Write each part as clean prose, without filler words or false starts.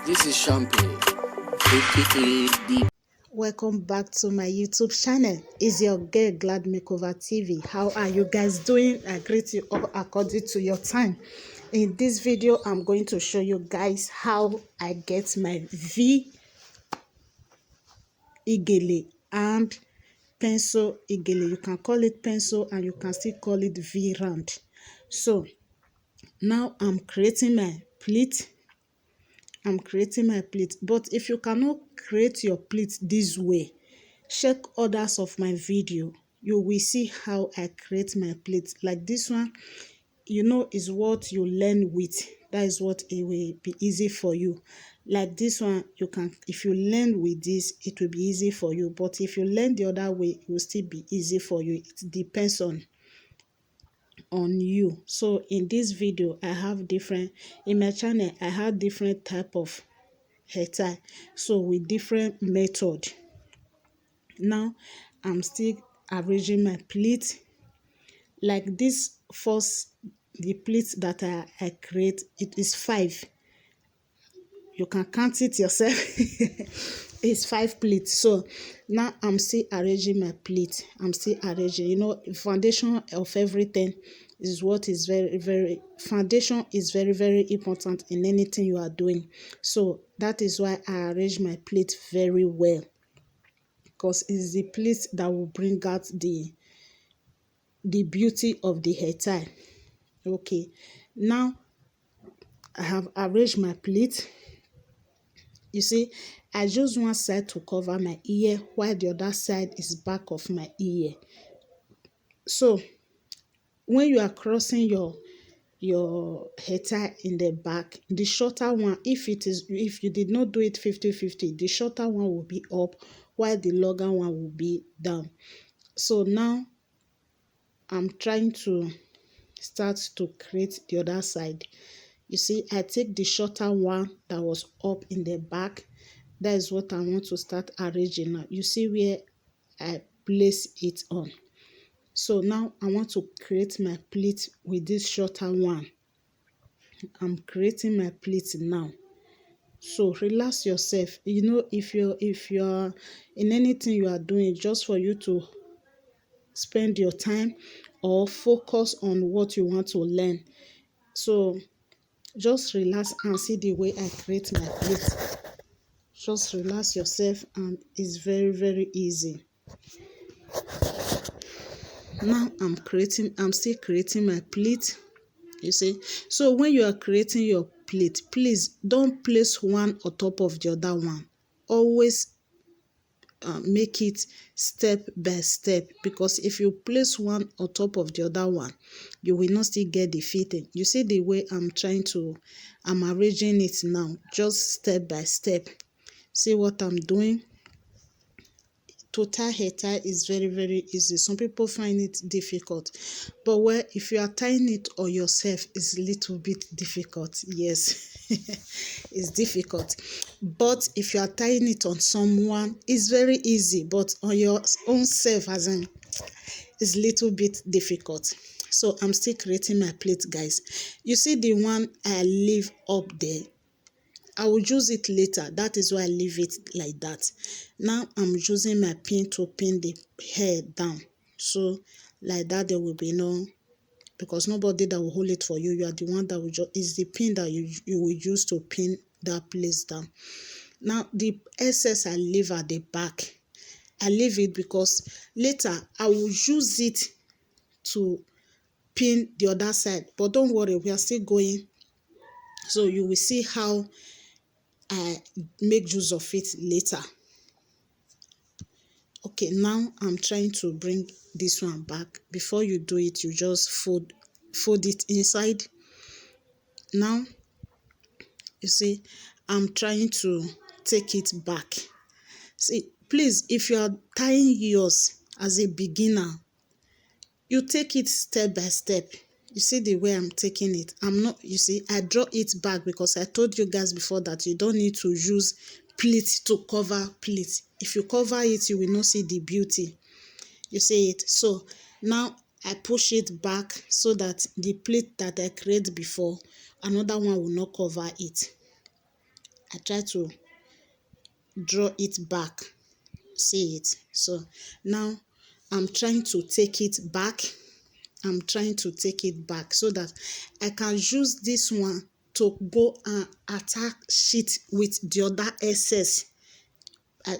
This is Champagne, aka Deep. Welcome back to my YouTube channel. It's your girl Glad Makeover TV. How are you guys doing? I greet you all according to your time. In this video, I'm going to show you guys how I get my V Gele and pencil Gele. You can call it pencil and you can still call it V round. So now I'm creating my pleat. But if you cannot create your pleat this way, check others of my video. You will see how I create my pleat. Like this one, is what you learn with. That is what it will be easy for you. Like this one, if you learn with this, it will be easy for you. But if you learn the other way, it will still be easy for you. It depends on you. So in this video, in my channel, I have different type of hair tie, so with different method. Now I'm still arranging my pleat. Like this first, the pleat that I create, it is 5. You can count it yourself. It's 5 pleats. So now I'm still arranging my pleat. I'm still arranging. Foundation of everything is what is foundation is very, very important in anything you are doing. So that is why I arrange my pleat very well, because it's the pleat that will bring out the beauty of the hair tie. Okay, now I have arranged my pleat. You see, I use one side to cover my ear while the other side is back of my ear. So when you are crossing your hair tie in the back, the shorter one, if you did not do it 50-50, the shorter one will be up while the longer one will be down. So now I'm trying to start to create the other side. You see, I take the shorter one that was up in the back. That is what I want to start arranging now. You see where I place it on. So now I want to create my pleat with this shorter one. I'm creating my pleat now. So relax yourself. If you're in anything you are doing, just for you to spend your time or focus on what you want to learn. So just relax and see the way I create my pleat. Just relax yourself and it's very, very easy. Now I'm still creating my pleat. You see, so when you are creating your pleat, please don't place one on top of the other one. Always make it step by step, because if you place one on top of the other one, you will not still get the fitting. You see the way I'm arranging it now, just step by step. See what I'm doing? To tie hair tie is very, very easy. Some people find it difficult, but if you are tying it on yourself, it's a little bit difficult. Yes, it's difficult. But if you are tying it on someone, it's very easy. But on your own self, it's a little bit difficult. So I'm still creating my plate, guys. You see the one I leave up there, I will use it later. That is why I leave it like that. Now I'm using my pin to pin the hair down. So like that, there will be because nobody that will hold it for you. You are the one that will is the pin that you will use to pin that place down. Now the excess I leave at the back. I leave it because later I will use it to pin the other side. But don't worry, we are still going. So you will see how I make use of it later. Okay, now I'm trying to bring this one back. Before you do it, you just fold it inside. Now you see I'm trying to take it back. See, please, if you are tying yours as a beginner, you take it step by step. You see the way I'm taking it. You see, I draw it back because I told you guys before that you don't need to use pleat to cover pleat. If you cover it, you will not see the beauty. You see it? So now I push it back so that the pleat that I created before, another one will not cover it. I try to draw it back. See it? So now I'm trying to take it back. I'm trying to take it back so that I can use this one to go and attach it with the other excess,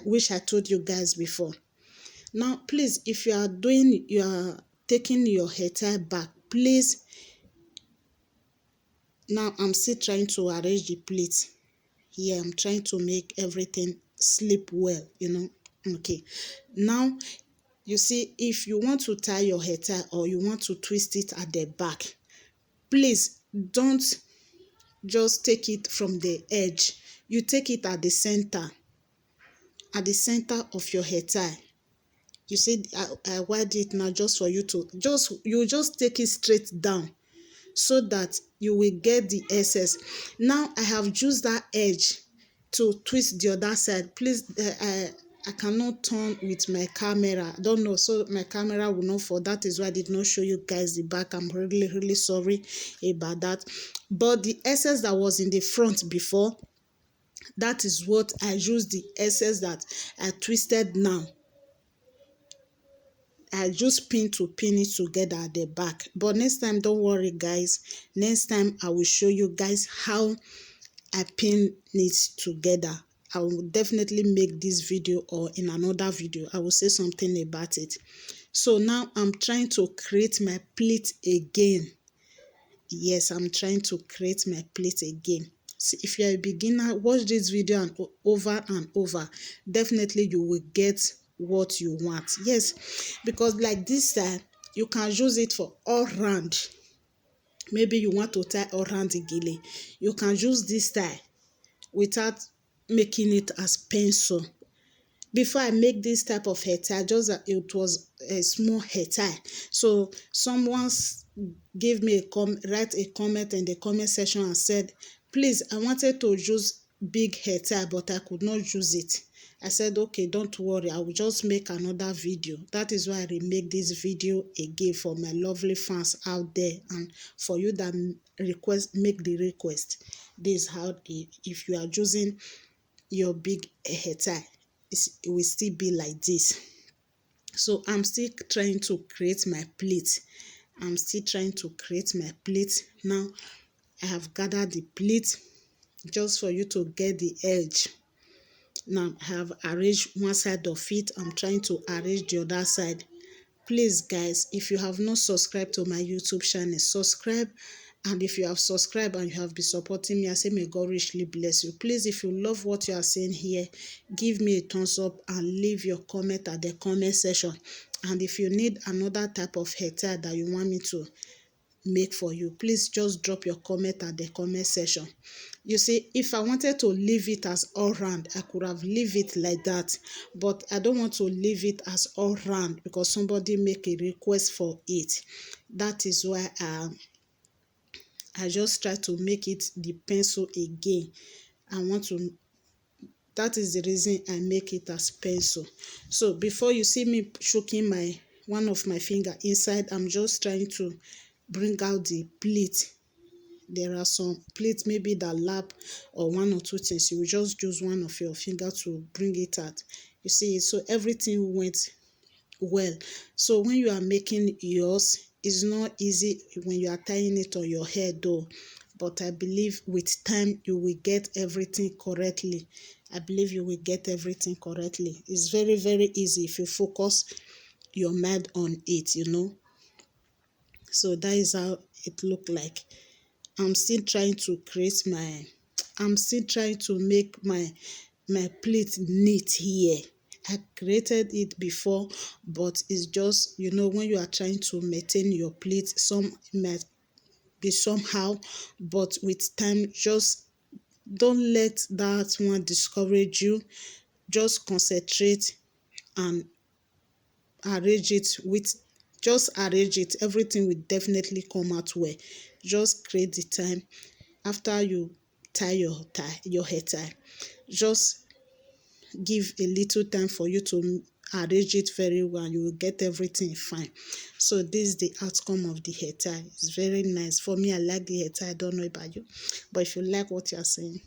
which I told you guys before. Now, please, if you are taking your hair tie back, please, now I'm still trying to arrange the pleat. Here, I'm trying to make everything sleep well, Okay. Now, you see, if you want to tie your hair tie or you want to twist it at the back, please don't just take it from the edge. You take it at the center of your hair tie. You see, I wired it now just for you to just take it straight down so that you will get the excess. Now I have used that edge to twist the other side. Please, I cannot turn with my camera. I don't know, so my camera will not fall. That is why I did not show you guys the back. I'm really sorry about that. But the excess that was in the front before, that is what I used, the excess that I twisted now. I just pin it together at the back. But next time, don't worry guys. Next time I will show you guys how I pin it together. I will definitely make this video, or in another video I will say something about it. So now I'm trying to create my pleat again. Yes, I'm trying to create my pleat again. See, if you're a beginner, watch this video and over and over. Definitely you will get what you want. Yes, because like this style, you can use it for all round. Maybe you want to tie all round the gele. You can use this style without making it as pencil. Before I make this type of hair tie, just that it was a small hair tie. So someone gave me write a comment in the comment section and said, please, I wanted to use big hair tie, but I could not use it. I said, okay, don't worry, I will just make another video. That is why I remake this video again for my lovely fans out there, and for you that make the request. This is how if you are using your big hair tie, it will still be like this. So I'm still trying to create my pleat. Now I have gathered the pleat just for you to get the edge. Now I have arranged one side of it. I'm trying to arrange the other side. Please guys, if you have not subscribed to my YouTube channel, subscribe. And if you have subscribed and you have been supporting me, I say may God richly bless you. Please, if you love what you are saying here, give me a thumbs up and leave your comment at the comment section. And if you need another type of hair tie that you want me to make for you, please just drop your comment at the comment section. You see, if I wanted to leave it as all round, I could have leave it like that, but I don't want to leave it as all round because somebody make a request for it. That is why I just try to make it the pencil again. That is the reason I make it as pencil. So before you see me choking one of my finger inside, I'm just trying to bring out the pleat. There are some pleats maybe that lap or one or two things. You will just use one of your finger to bring it out. You see, so everything went well. So when you are making yours, it's not easy when you are tying it on your hair though. But I believe with time you will get everything correctly. It's very easy if you focus your mind on it, So that is how it looked like. I'm still trying to make my pleat neat here. I created it before, but it's just, when you are trying to maintain your pleat, some might be somehow, but with time, just don't let that one discourage you. Just concentrate and arrange it. Everything will definitely come out well. Just create the time. After you tie your hair tie, just give a little time for you to arrange it very well, and you will get everything fine. So this is the outcome of the hair tie. It's very nice. For me, I like the hair tie. I don't know about you, but if you like what you are saying,